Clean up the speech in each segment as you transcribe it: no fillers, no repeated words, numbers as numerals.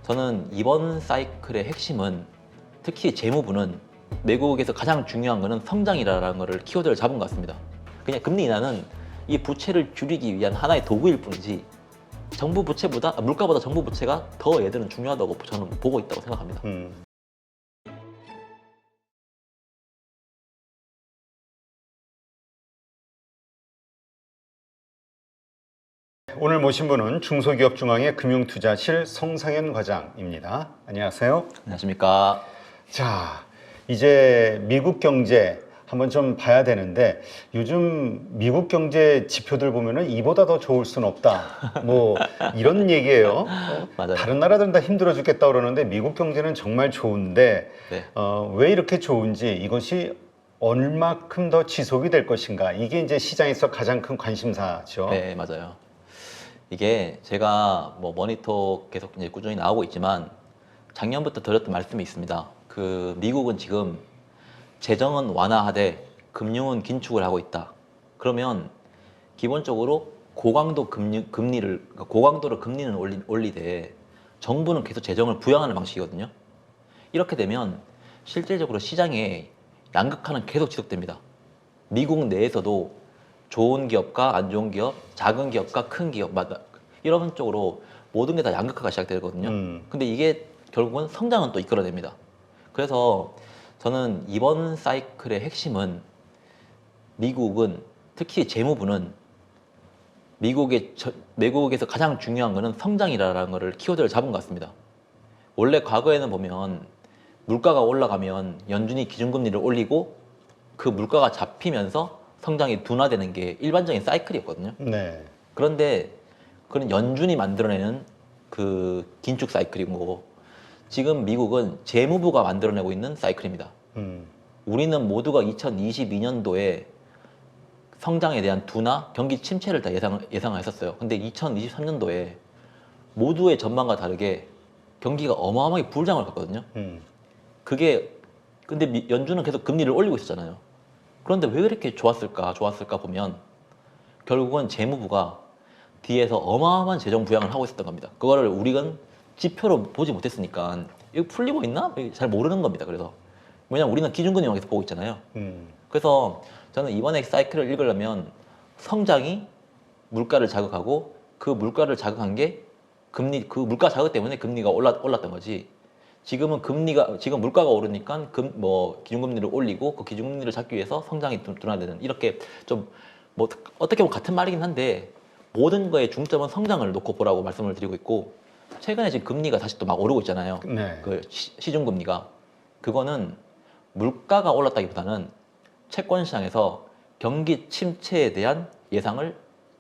저는 이번 사이클의 핵심은 특히 재무부는 미국에서 가장 중요한 것은 성장이라는 것을 키워드를 잡은 것 같습니다. 그냥 금리 인하는 이 부채를 줄이기 위한 하나의 도구일 뿐이지 정부 부채보다 물가보다 정부 부채가 더 얘들은 중요하다고 저는 보고 있다고 생각합니다. 오늘 모신 분은 중소기업중앙회 금융투자실 송상현 과장입니다. 안녕하세요. 안녕하십니까. 자, 이제 미국 경제 한번 좀 봐야 되는데 요즘 미국 경제 지표들 보면은 이보다 더 좋을 순 없다. 뭐 이런 얘기예요. 맞아요. 다른 나라들은 다 힘들어 죽겠다 그러는데 미국 경제는 정말 좋은데 네. 왜 이렇게 좋은지 이것이 얼마큼 더 지속이 될 것인가 이게 이제 시장에서 가장 큰 관심사죠. 네, 맞아요. 이게 제가 뭐 모니터 계속 이제 꾸준히 나오고 있지만 작년부터 드렸던 말씀이 있습니다. 그 미국은 지금 재정은 완화하되 금융은 긴축을 하고 있다. 그러면 기본적으로 고강도를 금리는 올리되 정부는 계속 재정을 부양하는 방식이거든요. 이렇게 되면 실질적으로 시장에 양극화는 계속 지속됩니다. 미국 내에서도 좋은 기업과 안 좋은 기업, 작은 기업과 큰 기업마다 이런 쪽으로 모든 게 다 양극화가 시작되거든요. 근데 이게 결국은 성장은 또 이끌어냅니다. 그래서 저는 이번 사이클의 핵심은 미국은 특히 재무부는 미국에서 가장 중요한 것은 성장이라는 것을 키워드를 잡은 것 같습니다. 원래 과거에는 보면 물가가 올라가면 연준이 기준금리를 올리고 그 물가가 잡히면서 성장이 둔화되는 게 일반적인 사이클이었거든요. 네. 그런데 그런 연준이 만들어내는 그 긴축 사이클이고 지금 미국은 재무부가 만들어내고 있는 사이클입니다. 우리는 모두가 2022년도에 성장에 대한 둔화, 경기 침체를 다 예상했었어요. 근데 2023년도에 모두의 전망과 다르게 경기가 어마어마하게 불장을 갔거든요. 근데 연준은 계속 금리를 올리고 있었잖아요. 그런데 왜 그렇게 좋았을까 보면 결국은 재무부가 뒤에서 어마어마한 재정 부양을 하고 있었던 겁니다. 그거를 우리는 지표로 보지 못했으니까 이거 풀리고 있나? 잘 모르는 겁니다. 그래서 왜냐면 우리는 기준금리만 계속 보고 있잖아요. 그래서 저는 이번에 사이클을 읽으려면 성장이 물가를 자극하고 그 물가를 자극한 게 그 물가 자극 때문에 금리가 올랐던 거지. 지금 물가가 오르니까 기준금리를 올리고 그 기준금리를 잡기 위해서 성장이 둔화되는 이렇게 좀 뭐 어떻게 보면 같은 말이긴 한데 모든 거의 중점은 성장을 놓고 보라고 말씀을 드리고 있고 최근에 지금 금리가 다시 또 막 오르고 있잖아요. 네. 그 시중금리가 그거는 물가가 올랐다기보다는 채권 시장에서 경기 침체에 대한 예상을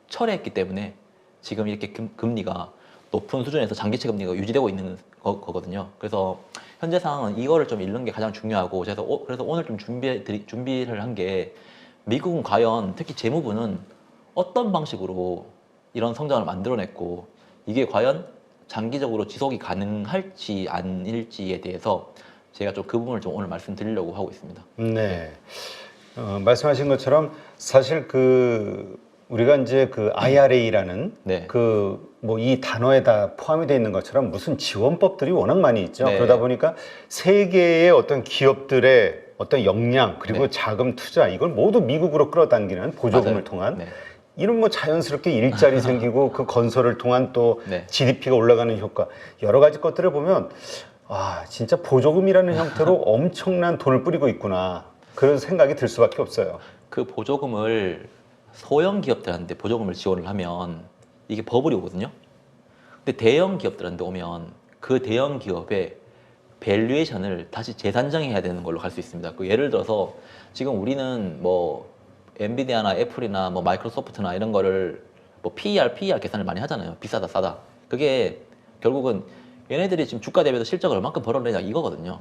철회했기 때문에 지금 이렇게 금리가 높은 수준에서 장기채 금리가 유지되고 있는 거거든요. 그래서 현재 상황은 이거를 좀 읽는 게 가장 중요하고 그래서 오늘 좀 준비를 한 게 미국은 과연 특히 재무부는 어떤 방식으로 이런 성장을 만들어냈고 이게 과연 장기적으로 지속이 가능할지 아닐지에 대해서 제가 좀 그 부분을 좀 오늘 말씀드리려고 하고 있습니다. 네. 말씀하신 것처럼 사실 우리가 이제 그 IRA라는 네. 뭐 이 단어에다 포함이 되어 있는 것처럼 무슨 지원법들이 워낙 많이 있죠. 네. 그러다 보니까 세계의 어떤 기업들의 어떤 역량 그리고 네. 자금 투자 이걸 모두 미국으로 끌어당기는 보조금을 맞아요. 통한 네. 이런 뭐 자연스럽게 일자리 생기고 그 건설을 통한 또 네. GDP가 올라가는 효과 여러 가지 것들을 보면 진짜 보조금이라는 형태로 엄청난 돈을 뿌리고 있구나 그런 생각이 들 수밖에 없어요. 그 보조금을 소형 기업들한테 보조금을 지원을 하면 이게 버블이 오거든요. 근데 대형 기업들한테 오면 그 대형 기업의 밸류에이션을 다시 재산정해야 되는 걸로 갈 수 있습니다. 예를 들어서 지금 우리는 뭐 엔비디아나 애플이나 뭐 마이크로소프트나 이런 거를 뭐 PER 계산을 많이 하잖아요. 비싸다 싸다. 그게 결국은 얘네들이 지금 주가 대비해서 실적을 얼마큼 벌어내냐 이거거든요.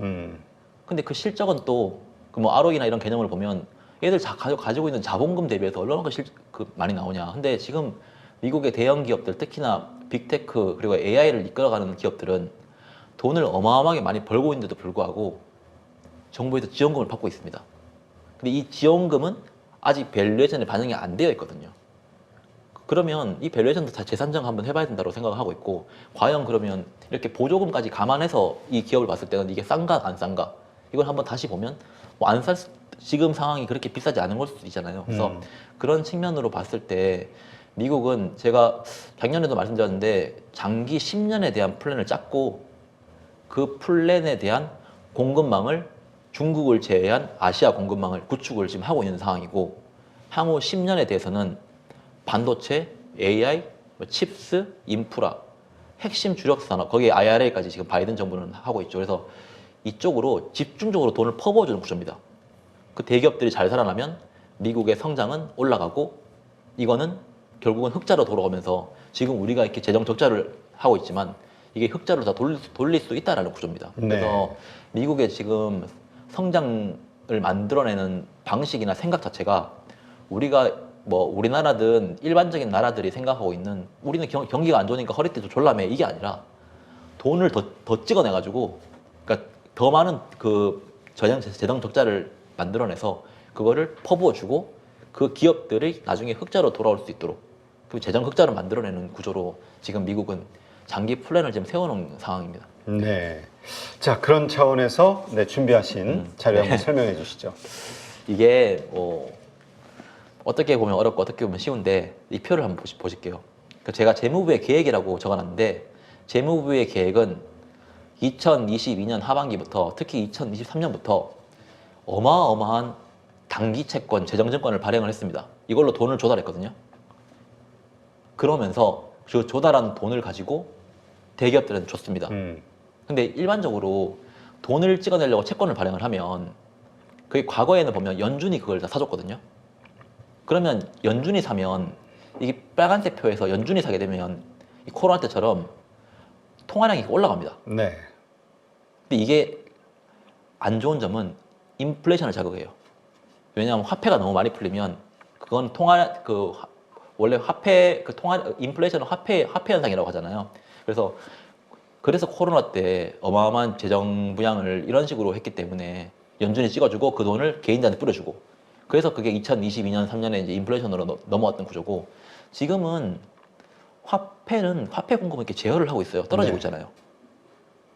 근데 그 실적은 또 그 뭐 ROE나 이런 개념을 보면 얘들 가지고 있는 자본금 대비해서 얼마만큼 많이 나오냐. 근데 지금 미국의 대형 기업들 특히나 빅테크 그리고 AI를 이끌어가는 기업들은 돈을 어마어마하게 많이 벌고 있는데도 불구하고 정부에서 지원금을 받고 있습니다. 근데 이 지원금은 아직 밸류에이션에 반영이 안 되어 있거든요. 그러면 이 밸류에이션도 다 재산정 한번 해봐야 된다고 생각하고 있고, 과연 그러면 이렇게 보조금까지 감안해서 이 기업을 봤을 때는 이게 싼가 안 싼가, 이걸 한번 다시 보면 뭐 안 쌀 지금 상황이 그렇게 비싸지 않은 걸 수도 있잖아요. 그래서 그런 측면으로 봤을 때 미국은 제가 작년에도 말씀드렸는데 장기 10년에 대한 플랜을 짰고, 그 플랜에 대한 공급망을 중국을 제외한 아시아 공급망을 구축을 지금 하고 있는 상황이고, 향후 10년에 대해서는 반도체, AI, 칩스, 인프라, 핵심 주력 산업, 거기에 IRA까지 지금 바이든 정부는 하고 있죠. 그래서 이쪽으로 집중적으로 돈을 퍼부어주는 구조입니다. 그 대기업들이 잘 살아나면 미국의 성장은 올라가고, 이거는 결국은 흑자로 돌아오면서 지금 우리가 이렇게 재정 적자를 하고 있지만 이게 흑자로 다 돌릴 수 있다라는 구조입니다. 네. 그래서 미국의 지금 성장을 만들어내는 방식이나 생각 자체가 우리가 뭐 우리나라든 일반적인 나라들이 생각하고 있는, 우리는 경기가 안 좋으니까 허리띠도 졸라매, 이게 아니라 돈을 더 찍어내가지고, 그러니까 더 많은 그 재정 적자를 만들어내서 그거를 퍼부어주고, 그 기업들이 나중에 흑자로 돌아올 수 있도록 그 재정 흑자를 만들어내는 구조로 지금 미국은 장기 플랜을 지금 세워놓은 상황입니다. 네. 자, 그런 차원에서 네, 준비하신 자료 한번 설명해 주시죠. 이게 뭐 어떻게 보면 어렵고 어떻게 보면 쉬운데, 이 표를 한번 보실게요. 제가 재무부의 계획이라고 적어놨는데, 재무부의 계획은 2022년 하반기부터, 특히 2023년부터 어마어마한 단기 채권, 재정증권을 발행을 했습니다. 이걸로 돈을 조달했거든요. 그러면서 그 조달한 돈을 가지고 대기업들은 줬습니다. 근데 일반적으로 돈을 찍어내려고 채권을 발행을 하면, 그게 과거에는 보면 연준이 그걸 다 사줬거든요. 그러면 연준이 사면, 이게 빨간색 표에서 연준이 사게 되면 이 코로나 때처럼 통화량이 올라갑니다. 네. 근데 이게 안 좋은 점은 인플레이션을 자극해요. 왜냐하면 화폐가 너무 많이 풀리면 그건 원래 화폐 인플레이션은 화폐 현상이라고 하잖아요. 그래서 코로나 때 어마어마한 재정 부양을 이런 식으로 했기 때문에 연준이 찍어주고 그 돈을 개인들한테 뿌려주고, 그래서 그게 2022년 3년에 이제 인플레이션으로 넘어왔던 구조고, 지금은 화폐 공급을 이렇게 제어를 하고 있어요. 떨어지고 네. 있잖아요.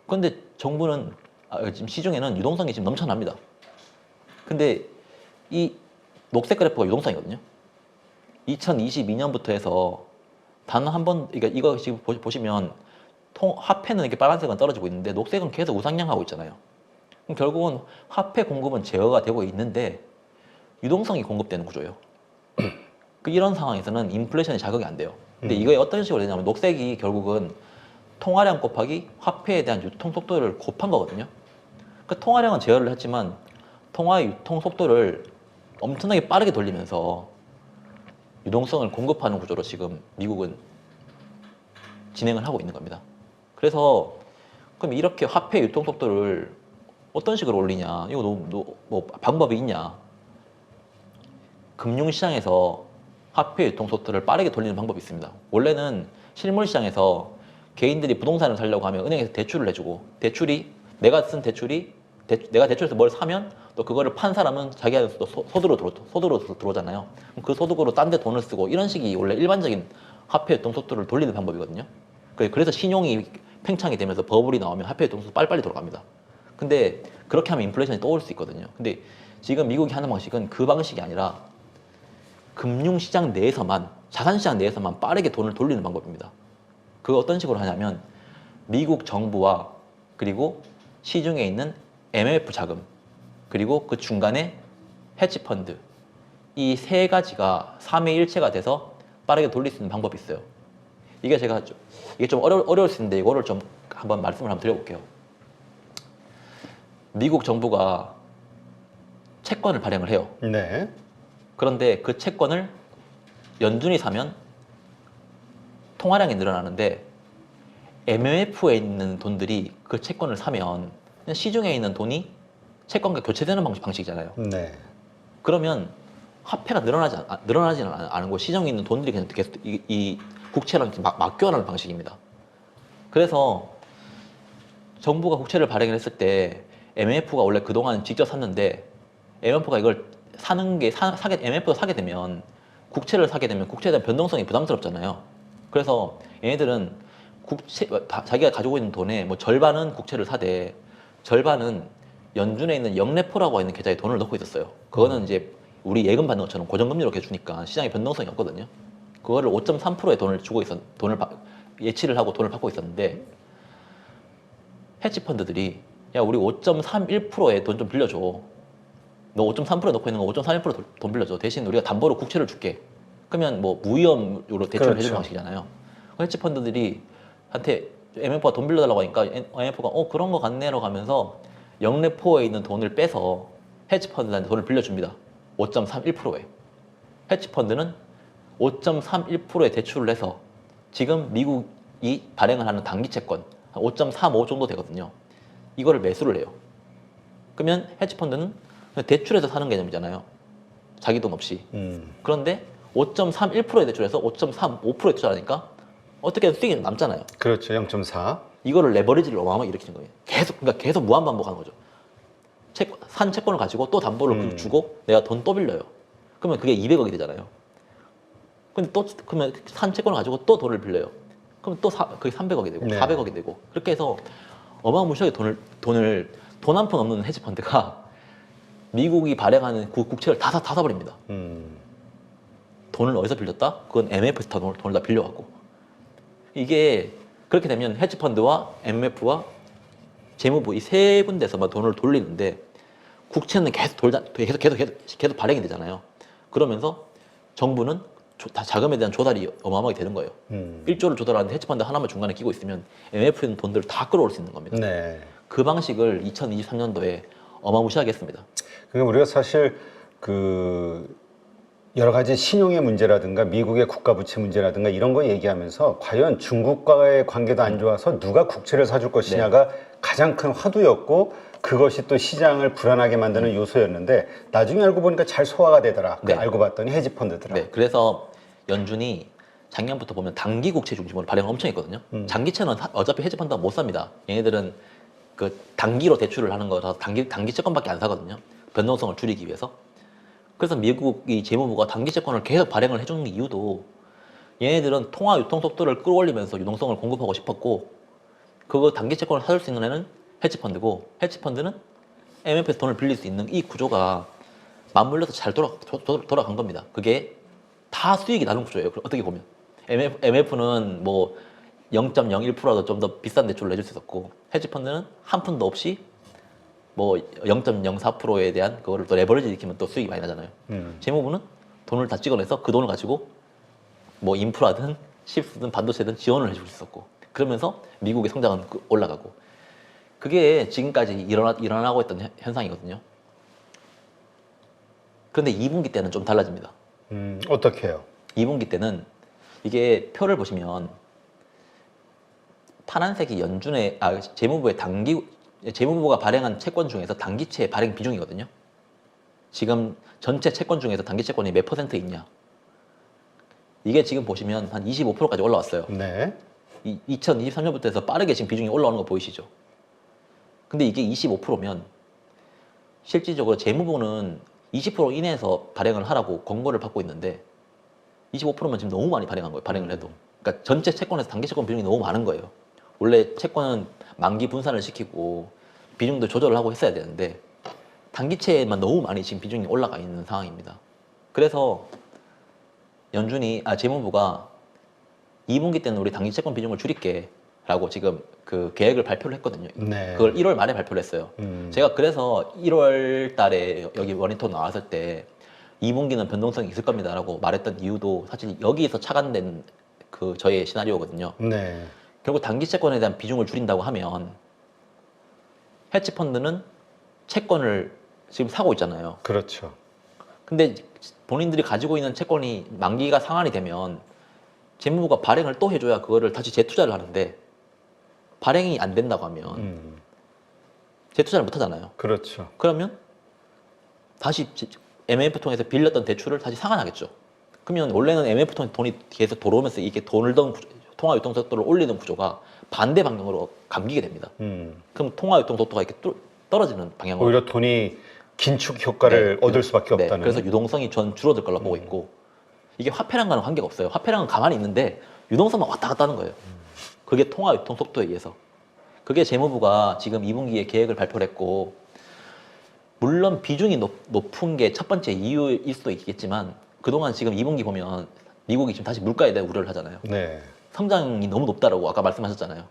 그런데 정부는 지금 시중에는 유동성이 지금 넘쳐납니다. 근데 이 녹색 그래프가 유동성이거든요. 2022년부터 해서 단 한 번, 그러니까 이거 지금 보시면 화폐는 이렇게 빨간색은 떨어지고 있는데 녹색은 계속 우상향하고 있잖아요. 그럼 결국은 화폐 공급은 제어가 되고 있는데 유동성이 공급되는 구조예요. 이런 상황에서는 인플레이션이 자극이 안 돼요. 근데 이거에 어떤 식으로 되냐면, 녹색이 결국은 통화량 곱하기 화폐에 대한 유통 속도를 곱한 거거든요. 통화량은 제어를 했지만 통화의 유통 속도를 엄청나게 빠르게 돌리면서 유동성을 공급하는 구조로 지금 미국은 진행을 하고 있는 겁니다. 그래서 그럼 이렇게 화폐 유통 속도를 어떤 식으로 올리냐, 이거 뭐 방법이 있냐? 금융시장에서 화폐 유통 속도를 빠르게 돌리는 방법이 있습니다. 원래는 실물시장에서 개인들이 부동산을 사려고 하면 은행에서 대출을 해주고, 내가 대출해서 뭘 사면 또 그거를 판 사람은 자기한테 또 소득으로 들어오잖아요. 그럼 그 소득으로 딴 데 돈을 쓰고, 이런 식이 원래 일반적인 화폐 유통 속도를 돌리는 방법이거든요. 그래서 신용이 팽창이 되면서 버블이 나오면 화폐 유통 속도 빨리빨리 돌아갑니다. 근데 그렇게 하면 인플레이션이 또 올 수 있거든요. 근데 지금 미국이 하는 방식은 그 방식이 아니라 금융시장 내에서만, 자산시장 내에서만 빠르게 돈을 돌리는 방법입니다. 그거 어떤 식으로 하냐면, 미국 정부와 그리고 시중에 있는 MLF 자금, 그리고 그 중간에 헤지펀드, 이 세 가지가 삼위일체가 돼서 빠르게 돌릴 수 있는 방법이 있어요. 이게 좀 어려울 수 있는데 이거를 좀 한번 말씀을 한번 드려볼게요. 미국 정부가 채권을 발행을 해요. 네. 그런데 그 채권을 연준이 사면 통화량이 늘어나는데, MLF에 있는 돈들이 그 채권을 사면 그냥 시중에 있는 돈이 채권과 교체되는 방식이잖아요. 네. 그러면 화폐가 늘어나지는 않은 거, 시중에 있는 돈들이 그냥 계속 이 국채랑 맞교환하는 방식입니다. 그래서 정부가 국채를 발행을 했을 때 MLF가 원래 그동안 직접 샀는데, MLF가 이걸 MLF가 사게 되면 국채를 사게 되면 국채에 대한 변동성이 부담스럽잖아요. 그래서 얘네들은 자기가 가지고 있는 돈의 뭐 절반은 국채를 사되 절반은 연준에 있는 영래포라고 하는 계좌에 돈을 넣고 있었어요. 그거는 이제 우리 예금 받는 것처럼 고정금리로 이렇게 주니까 시장에 변동성이 없거든요. 그거를 5.3%의 돈을 주고 예치를 하고 돈을 받고 있었는데 헤지펀드들이 야 우리 5.31%의 돈 좀 빌려줘. 너 5.3% 넣고 있는 거 5.31%돈 빌려줘. 대신 우리가 담보로 국채를 줄게. 그러면 뭐 무위험으로 대출을 해주는 방식이잖아요. 헤지펀드들이 한테 IMF가 돈 빌려달라고 하니까 IMF가 그런 거 같네라고 하면서 영래포에 있는 돈을 빼서 헤지펀드한테 돈을 빌려줍니다. 5.31%에. 헤지펀드는 5.31%의 대출을 해서 지금 미국이 발행을 하는 단기채권 한 5.35 정도 되거든요. 이거를 매수를 해요. 그러면 헤지펀드는 대출해서 사는 개념이잖아요. 자기 돈 없이. 그런데 5.31%의 대출해서 5.35%에 투자하니까 어떻게든 수익이 남잖아요. 그렇죠. 0.4. 이거를 레버리지를 어마어마하게 일으키는 거예요. 계속 무한 반복하는 거죠. 산 채권을 가지고 또 담보를 주고 내가 돈 또 빌려요. 그러면 그게 200억이 되잖아요. 근데 그러면 산 채권을 가지고 또 돈을 빌려요. 그럼 또 그게 300억이 되고 400억이 되고 그렇게 해서 어마무시하게 돈 한 푼 없는 헤지펀드가 미국이 발행하는 국채를 다 사버립니다. 돈을 어디서 빌렸다? 그건 MF에서 돈을 다 빌려갖고. 이게 그렇게 되면 헤지펀드와 MF와 재무부 이 세 군데서만 돈을 돌리는데 국채는 계속 발행이 되잖아요. 그러면서 정부는 자금에 대한 조달이 어마어마하게 되는 거예요. 1조를 조달하는데 헤지펀드 하나만 중간에 끼고 있으면 MF에 있는 돈들을 다 끌어올 수 있는 겁니다. 네. 그 방식을 2023년도에 어마무시하게 했습니다. 그러니까 우리가 사실 그 여러 가지 신용의 문제라든가 미국의 국가 부채 문제라든가 이런 거 얘기하면서 과연 중국과의 관계도 안 좋아서 누가 국채를 사줄 것이냐가 가장 큰 화두였고 그것이 또 시장을 불안하게 만드는 요소였는데 나중에 알고 보니까 잘 소화가 되더라. 알고 봤더니 헤지펀드더라. 네, 그래서 연준이 작년부터 보면 단기 국채 중심으로 발행을 엄청 했거든요. 장기채는 어차피 헤지펀드가 못 삽니다. 얘네들은 그 단기로 대출을 하는 거라서 단기 채권밖에 안 사거든요. 변동성을 줄이기 위해서. 그래서 미국이 재무부가 단기 채권을 계속 발행을 해주는 이유도 얘네들은 통화 유통 속도를 끌어올리면서 유동성을 공급하고 싶었고 그거 단기 채권을 사줄 수 있는 애는 헤지펀드고 헤지펀드는 MF에서 돈을 빌릴 수 있는 이 구조가 맞물려서 잘 돌아간 겁니다. 그게 다 수익이 나는 구조예요. 어떻게 보면 MF는 뭐 0.01%라도 좀 더 비싼 대출을 해줄 수 있었고 헤지펀드는 한 푼도 없이 뭐 0.04%에 대한 그거를 또 레버리지 일으키면 또 수익이 많이 나잖아요. 재무부는 돈을 다 찍어내서 그 돈을 가지고 뭐 인프라든 칩스든 반도체든 지원을 해줄 수 있었고 그러면서 미국의 성장은 올라가고 그게 지금까지 일어나고 있던 현상이거든요. 그런데 2분기 때는 좀 달라집니다. 어떻게 해요? 2분기 때는 이게 표를 보시면 파란색이 재무부의 재무부가 발행한 채권 중에서 단기채 발행 비중이거든요. 지금 전체 채권 중에서 단기 채권이 몇 퍼센트 있냐. 이게 지금 보시면 한 25%까지 올라왔어요. 네. 2023년부터 해서 빠르게 지금 비중이 올라오는 거 보이시죠? 근데 이게 25%면 실질적으로 재무부는 20% 이내에서 발행을 하라고 권고를 받고 있는데 25%면 지금 너무 많이 발행한 거예요. 발행을 해도. 그러니까 전체 채권에서 단기 채권 비중이 너무 많은 거예요. 원래 채권은 만기 분산을 시키고 비중도 조절을 하고 했어야 되는데 단기채에만 너무 많이 지금 비중이 올라가 있는 상황입니다. 그래서 재무부가 2분기 때는 우리 단기 채권 비중을 줄일게 라고 지금 그 계획을 발표를 했거든요. 네. 그걸 1월 말에 발표를 했어요. 제가 그래서 1월 달에 여기 머니톡 나왔을 때 2분기는 변동성이 있을 겁니다 라고 말했던 이유도 사실 여기에서 착안된 그 저의 시나리오거든요. 네. 결국 단기 채권에 대한 비중을 줄인다고 하면 헤지펀드는 채권을 지금 사고 있잖아요. 그렇죠. 근데 본인들이 가지고 있는 채권이 만기가 상환이 되면 재무부가 발행을 또 해줘야 그거를 다시 재투자를 하는데 발행이 안 된다고 하면 재투자를 못 하잖아요. 그렇죠. 그러면 다시 MF 통해서 빌렸던 대출을 다시 상환하겠죠. 그러면 원래는 MF 통해서 돈이 계속 들어오면서 이게 돈을 더 통화 유통 속도를 올리는 구조가 반대 방향으로 감기게 됩니다. 그럼 통화 유통 속도가 이렇게 떨어지는 방향으로 오히려 돈이 긴축 효과를 얻을 수밖에 없다는. 그래서 유동성이 전 줄어들 걸로 보고 있고 이게 화폐랑 과는 관계가 없어요. 화폐랑은 가만히 있는데 유동성만 왔다 갔다 하는 거예요. 그게 통화 유통 속도에 의해서. 그게 재무부가 지금 2분기에 계획을 발표를 했고, 물론 비중이 높은 게 첫 번째 이유일 수도 있겠지만, 그동안 지금 2분기 보면 미국이 지금 다시 물가에 대한 우려를 하잖아요. 네. 성장이 너무 높다라고 아까 말씀하셨잖아요.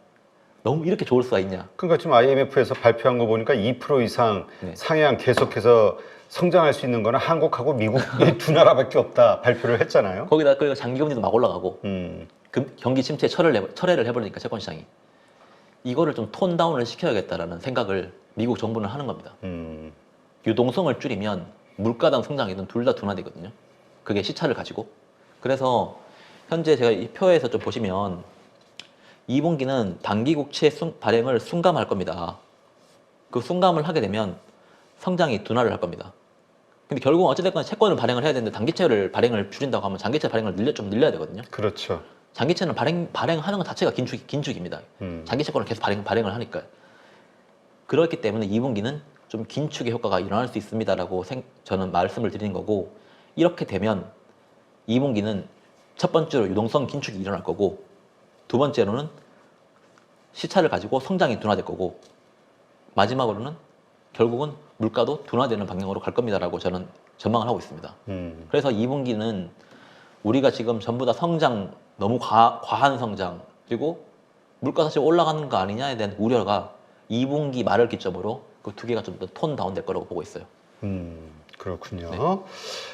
너무 이렇게 좋을 수가 있냐. 그러니까 지금 IMF에서 발표한 거 보니까 2% 이상 네. 상향 계속해서 성장할 수 있는 거는 한국하고 미국이 두 나라밖에 없다 발표를 했잖아요. 거기다 그 장기금리도 막 올라가고, 음, 경기 침체에 철회를 해버리니까 채권시장이. 이거를 좀 톤 다운을 시켜야겠다라는 생각을 미국 정부는 하는 겁니다. 유동성을 줄이면 물가당 성장이든 둘 다 둔화되거든요. 그게 시차를 가지고. 그래서 현재 제가 이 표에서 좀 보시면 2분기는 단기 국채 발행을 순감할 겁니다. 그 순감을 하게 되면 성장이 둔화를 할 겁니다. 근데 결국은 어찌됐건 채권을 발행을 해야 되는데 단기채를 발행을 줄인다고 하면 장기채 발행을 좀 늘려야 되거든요. 그렇죠. 장기채는 발행하는 것 자체가 긴축입니다. 장기 채권을 계속 발행을 하니까. 그렇기 때문에 2분기는 좀 긴축의 효과가 일어날 수 있습니다라고 저는 말씀을 드리는 거고, 이렇게 되면 2분기는 첫 번째로 유동성 긴축이 일어날 거고, 두 번째로는 시차를 가지고 성장이 둔화될 거고, 마지막으로는 결국은 물가도 둔화되는 방향으로 갈 겁니다라고 저는 전망을 하고 있습니다. 그래서 2분기는 우리가 지금 전부 다 성장, 너무 과한 성장, 그리고 물가 다시 올라가는 거 아니냐에 대한 우려가 2분기 말을 기점으로 그 두 개가 좀 더 톤 다운 될 거라고 보고 있어요. 그렇군요. 네.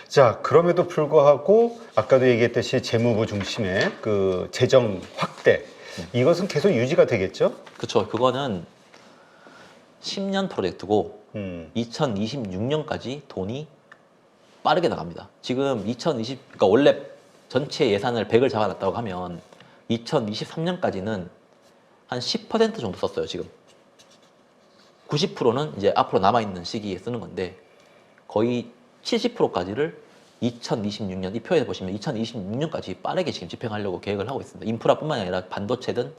자, 그럼에도 불구하고 아까도 얘기했듯이 재무부 중심의 그 재정 확대, 이것은 계속 유지가 되겠죠? 그렇죠. 그거는 10년 프로젝트고 2026년까지 돈이 빠르게 나갑니다. 지금 그러니까 원래 전체 예산을 100을 잡아놨다고 하면 2023년까지는 한 10% 정도 썼어요, 지금. 90%는 이제 앞으로 남아있는 시기에 쓰는 건데, 거의 70%까지를 2026년, 이 표에 보시면 2026년까지 빠르게 지금 집행하려고 계획을 하고 있습니다. 인프라뿐만 아니라 반도체든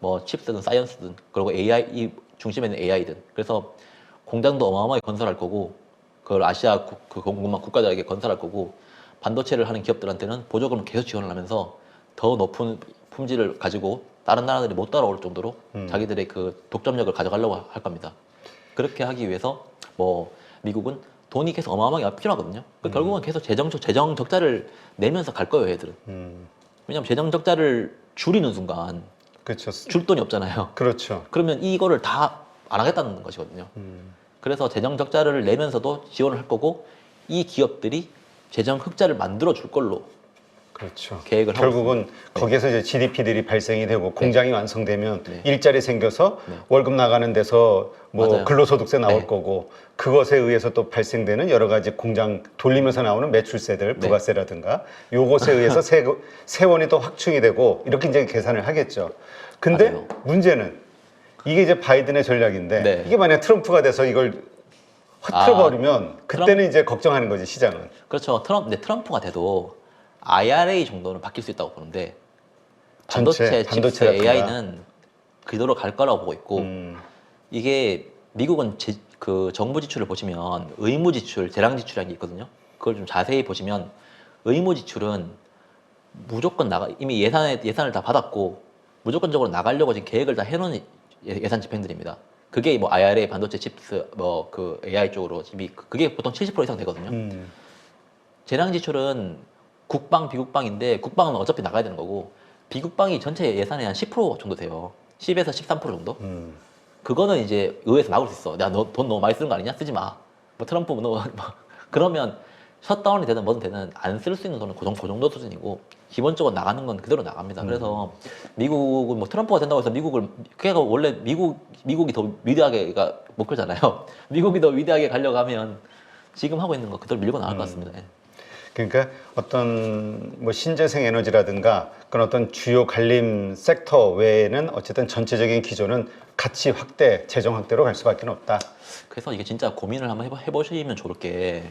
뭐 칩스든 사이언스든, 그리고 AI, 이 중심에는 AI든. 그래서 공장도 어마어마하게 건설할 거고, 그걸 아시아 그 공급망 국가들에게 건설할 거고, 반도체를 하는 기업들한테는 보조금을 계속 지원을 하면서 더 높은 품질을 가지고 다른 나라들이 못 따라올 정도로 자기들의 그 독점력을 가져가려고 할 겁니다. 그렇게 하기 위해서 뭐 미국은 돈이 계속 어마어마하게 필요하거든요. 결국은 계속 재정 적자를 내면서 갈 거예요, 얘들은. 왜냐하면 재정 적자를 줄이는 순간 그렇죠. 줄 돈이 없잖아요. 그렇죠. 그러면 이거를 다 안 하겠다는 것이거든요. 그래서 재정 적자를 내면서도 지원을 할 거고, 이 기업들이 재정 흑자를 만들어 줄 걸로 그렇죠. 계획을 하고 결국은 있습니다. 거기에서 이제 GDP들이 발생이 되고 공장이 완성되면 네. 일자리 생겨서 네. 월급 나가는 데서 뭐 맞아요. 근로소득세 나올 네. 거고, 그것에 의해서 또 발생되는 여러 가지 공장 돌리면서 나오는 매출세들, 네. 부가세라든가 요것에 의해서 세원이 또 확충이 되고 이렇게 이제 계산을 하겠죠. 근데 맞아요. 문제는 이게 이제 바이든의 전략인데, 네. 이게 만약 트럼프가 돼서 이걸 흐트러버리면 그때는 이제 걱정하는 거지, 시장은. 그렇죠. 근데 트럼프가 돼도 IRA 정도는 바뀔 수 있다고 보는데, 전체, 반도체, 칩스, 반도체라든가. AI는 그대로 갈 거라고 보고 있고, 이게 미국은 그 정부 지출을 보시면 의무 지출, 재량 지출이라는 게 있거든요. 그걸 좀 자세히 보시면 의무 지출은 무조건 이미 예산을 다 받았고 무조건적으로 나가려고 지금 계획을 다 해놓은 예산 집행들입니다. 그게 뭐 IRA, 반도체, 칩스, 뭐 그 AI 쪽으로 이미 그게 보통 70% 이상 되거든요. 재량 지출은 국방, 비국방인데, 국방은 어차피 나가야 되는 거고, 비국방이 전체 예산의 한 10% 정도 돼요. 10에서 13% 정도? 그거는 이제 의회에서 막을 수 있어. 돈 너무 많이 쓰는 거 아니냐? 쓰지 마. 뭐 트럼프 그러면 셧다운이 되든 뭐든 되든 안 쓸 수 있는 돈은 그 정도 수준이고, 기본적으로 나가는 건 그대로 나갑니다. 그래서 미국은 뭐 트럼프가 된다고 해서 걔가 원래 미국이 더 위대하게가 목표잖아요. 미국이 더 위대하게 가려고 하면 지금 하고 있는 거 그대로 밀고 나갈 것 같습니다. 예. 그러니까 어떤 뭐 신재생 에너지라든가 그런 어떤 주요 관림 섹터 외에는 어쨌든 전체적인 기조는 가치 확대, 재정 확대로 갈 수밖에 없다. 그래서 이게 진짜 고민을 한번 해보시면 좋을 게,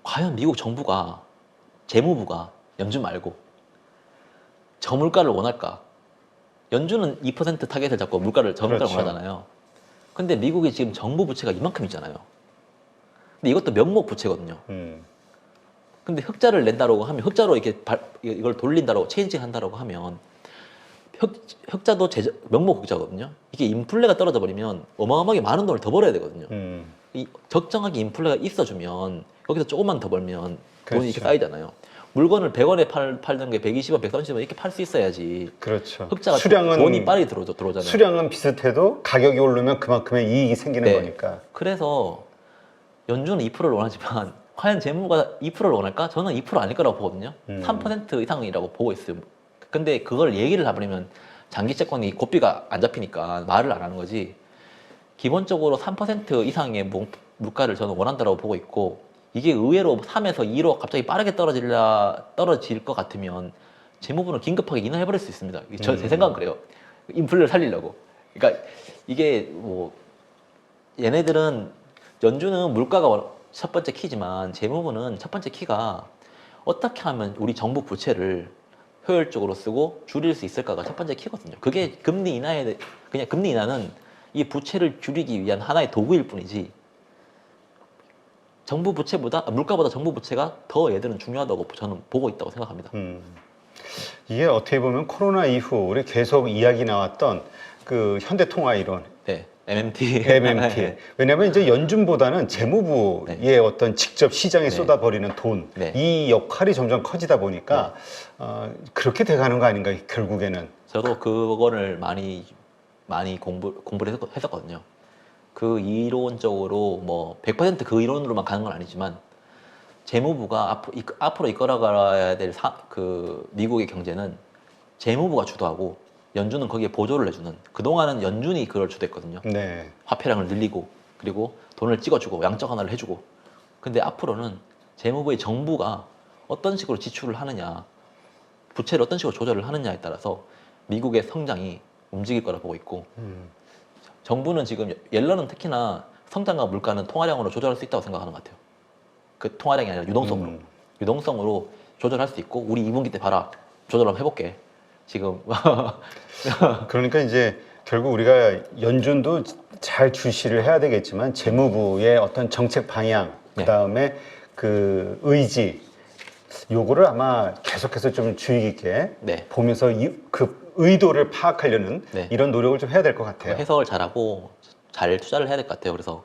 과연 미국 정부가, 재무부가 연준 말고 저물가를 원할까? 연준은 2% 타겟을 잡고 저물가를 그렇죠. 원하잖아요. 근데 미국이 지금 정부 부채가 이만큼 있잖아요. 근데 이것도 명목 부채거든요. 근데 흑자를 낸다고 하면 흑자로 이걸 돌린다고 체인징 한다고 하면 흑자도 명목 흑자거든요. 이게 인플레가 떨어져 버리면 어마어마하게 많은 돈을 더 벌어야 되거든요. 이 적정하게 인플레가 있어주면 여기서 조금만 더 벌면 돈이 이렇게 그렇죠. 쌓이잖아요. 물건을 100원에 팔던 게 120원, 130원 이렇게 팔 수 있어야지. 그렇죠. 흑자가 수량은 돈이 빨리 들어오잖아요. 수량은 비슷해도 가격이 오르면 그만큼의 이익이 생기는 네. 거니까. 그래서 연준은 2%를 원하지만 과연 재무가 2%를 원할까? 저는 2% 아닐 거라고 보거든요. 3% 이상이라고 보고 있어요. 근데 그걸 얘기를 해버리면 장기 채권이 고삐가 안 잡히니까 말을 안 하는 거지. 기본적으로 3% 이상의 물가를 저는 원한다고 보고 있고, 이게 의외로 3에서 2로 갑자기 빠르게 떨어질 것 같으면 재무부는 긴급하게 인하해버릴 수 있습니다. 제 생각은 그래요. 인플레를 살리려고. 그러니까 이게 뭐 얘네들은 연준은 물가가 첫 번째 키지만 재무부는 첫 번째 키가 어떻게 하면 우리 정부 부채를 효율적으로 쓰고 줄일 수 있을까가 첫 번째 키거든요. 그게 금리 인하는 이 부채를 줄이기 위한 하나의 도구일 뿐이지, 물가보다 정부 부채가 더 얘들은 중요하다고 저는 보고 있다고 생각합니다. 이게 어떻게 보면 코로나 이후 우리 계속 이야기 나왔던 그 현대통화이론, 네, MMT. MMT. 왜냐하면 이제 연준보다는 재무부의 어떤 직접 시장에 쏟아버리는 돈, 네. 이 역할이 점점 커지다 보니까 그렇게 돼가는 거 아닌가 결국에는. 저도 그거를 많이 공부를 했었거든요. 그 이론적으로 뭐 100% 이론으로만 가는 건 아니지만 재무부가 앞으로 이끌어가야 될 미국의 경제는 재무부가 주도하고 연준은 거기에 보조를 해주는, 그동안은 연준이 그걸 주도했거든요. 네. 화폐량을 늘리고 그리고 돈을 찍어주고 양적 완화를 해주고. 근데 앞으로는 재무부의 정부가 어떤 식으로 지출을 하느냐, 부채를 어떤 식으로 조절을 하느냐에 따라서 미국의 성장이 움직일 거라 보고 있고, 정부는 지금 옐런은 특히나 성장과 물가는 통화량으로 조절할 수 있다고 생각하는 것 같아요. 그 통화량이 아니라 유동성으로 조절할 수 있고, 우리 2분기 때 봐라, 조절 한번 해볼게 지금. 그러니까 이제 결국 우리가 연준도 잘 주시를 해야 되겠지만 재무부의 어떤 정책 방향, 네. 그다음에 그 의지, 요거를 아마 계속해서 좀 주의 깊게 네. 보면서 그 의도를 파악하려는 네. 이런 노력을 좀 해야 될 것 같아요. 해석을 잘하고 잘 투자를 해야 될 것 같아요. 그래서